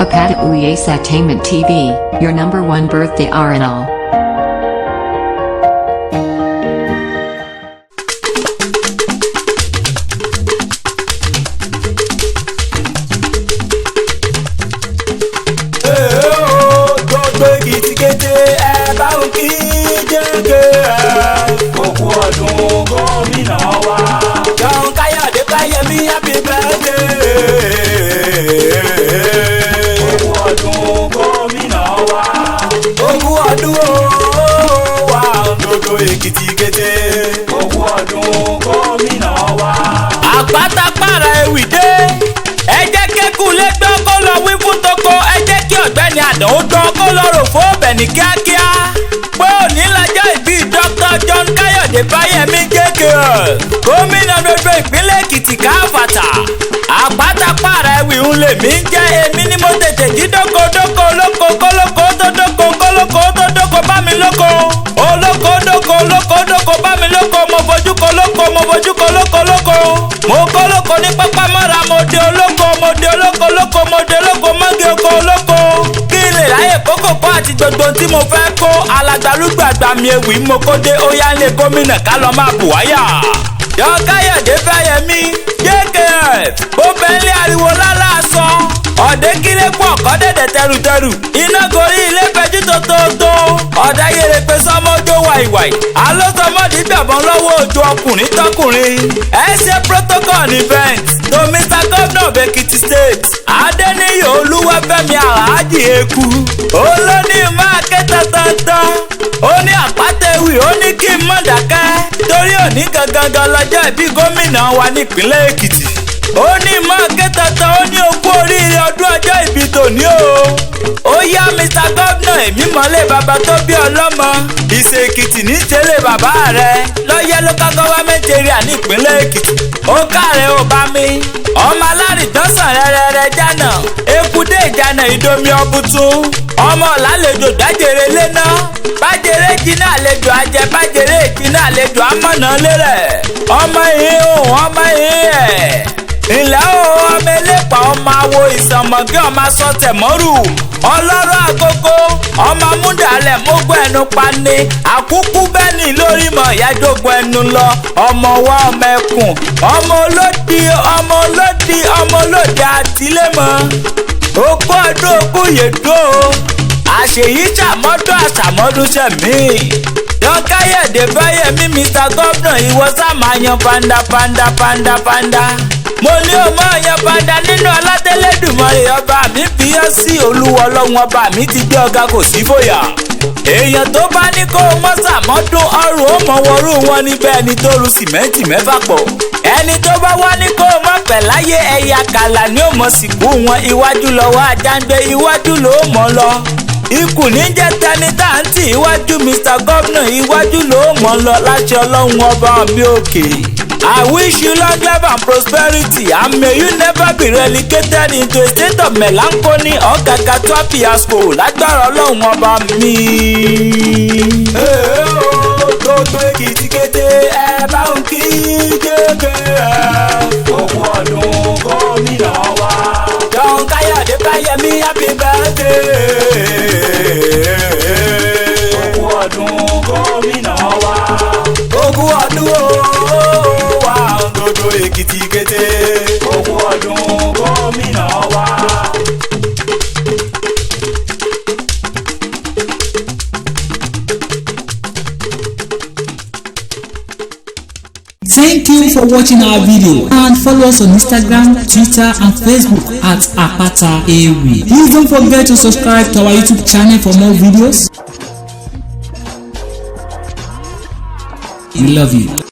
Apata Uyes Entertainment TV, your #1 birthday RNL. Happy birthday. Ogún ọdún wa òdodo Èkìtì kété. Ogún ọdún gómìnà wa. Àpátápàrà ewì dé. Ẹ jẹ́ kékun lẹ́gbẹ́ kó lọ wí fún toko. Ẹ jẹ́ kí ọ̀gbẹ́ni Àdán ó dán kó lọ rò fún ọbẹ̀ ní kíákíá. Pé òní lọ́jọ́ ìbí Dr. John Káyọ̀dé Fáyẹmí JKS. Gómìnà gbogbo ìpínlẹ̀ Èkìtì káfàtà. Àpátápàrà ewì ń lè mí jẹ́ èmi ni mo tètè jí dóko olóko kólóko tó dóko kólóko tó dóko bá mi lóko. Olóko dóko bá mi lóko mo fojú kolóko lóko. Mo kólóko ní pápá mọ́ra mo dé olóko mọ́gé oko olóko. Kí n lè ráyè kókò kó àti gbogbo tí mo fẹ́ kó alàgbàlúgbàgbà mi ewì mo kó dé ó yá lé gómìnà ká lọ máa bù wáyà. John Káyọ̀dé Fáyẹmí JKS ó bẹ́ńlẹ̀ ariwo lálá sọ ọ̀dẹ́ kílé pọ̀ kọ́dẹ̀dẹ̀ tẹrùtẹrù iná gorí ilé fẹjú tótótó ọ̀dà yèrè pé sọmọjó wàìwàì alósọmọdé gbàbọn lọ́wọ́ ojú ọkùnrin tọkùnrin ẹ ṣe protocol event to Mr. Governor of Ekiti State Adéníyì Olúwafẹ́mi Alhaji Eku olóní máa ké tantan ó ní àpátẹ́wì ó ní kí n mọ̀ dákẹ́ torí òní gangan lọ́jọ́ ìbí gómìnà wa nípínlẹ̀ Èkìtì ó ní máa ké tantan ó ní okú oríire ọdún ọjọ́ ìbí tòní ó yá Mr. Governor èmi mọ́lẹ̀ bàbá tó bí ọlọ́mọ ìṣe Èkìtì ní tẹ́lẹ̀ bàbá rẹ̀ lọ́yẹ́ local government area nípínlẹ̀ Èkìtì ó kàrẹ́ ó bá mi ọmọ alárìndọ́sàn rẹ́rẹ́rẹ́ jánà ekudé ìjànà ìdomi ọbùtún ọmọ ọ̀làlejò dájèrè lẹ́nà bájèrè jìnnà àlejò ajẹ bájèrè jìnnà àlejò amọ̀nà lérẹ̀ ọmọ yìí ọmọ yìí ilẹ̀ ọmọ elépa ọmọ awo ìsànmọ̀gí ọmọ asọ́tẹ̀ mọ́rù ọlọ́rọ̀ àgógó ọmọ amúdàlẹ̀ mógún ẹnu pani àkúkú bẹ́ẹ̀ni lórí mọ̀ ìyájógún ẹnu lọ ọmọ wa ọmọ ẹkùn ọmọ olódì àtìlẹ́mọ̀ okú ọdún okú yèdó àṣèyí ṣàmọ́dún àṣàmọ́dún ṣẹ̀mí. John Káyọ̀dé Fáyẹmí Mr. Governor ìwọ sáà máa yan panda. Mo ní o máa yan panda nínú alátẹ́lẹ́dùmarè ọba mi fi ọ́ sí olúwa ọlọ́run ọba mi ti gbé ọ̀gá kò sí fòyà. Èèyàn tó bá ní kó o mọ́ sàmọ́dún ọrùn ó mọ̀ wọ́rú wọn níbẹ̀ ẹni tó ru sìmẹ́ǹtì mẹ́fà pọ̀. Ẹni tó bá wá ní kó o mọ̀ pẹ̀ láyé ẹ̀yà kàlà ni ó mọ̀ sìnkú wọn iwájú lọ́wọ́ àjàǹgbé iwájú ló mọ̀ lọ. Ikú ní jẹ́ tẹni dáǹtì iwájú Mr. Governor iwájú ló mọ̀ lọ láṣẹ ọlọ́run ọba mi òkè. I wish you long life and prosperity and may you never be relegated into a state of melancholy or kaka fiasco lágbára ọlọ́run ọba mi. Gbogbo Èkìtì kété ẹ bá ń kí JKS. Ogún ọdún gómìnà wa. John Káyọ̀dé Fáyẹmí happy birthday. Ogún ọdún gómìnà wa. Ogún ọdún wa òdodo Èkìtì kété. Ogún ọdún gómìnà wa. Thank you for watching our video and follow us on Instagram, Twitter and Facebook at Apata Ewi. Please don't forget to subscribe to our YouTube channel for more videos. We love you.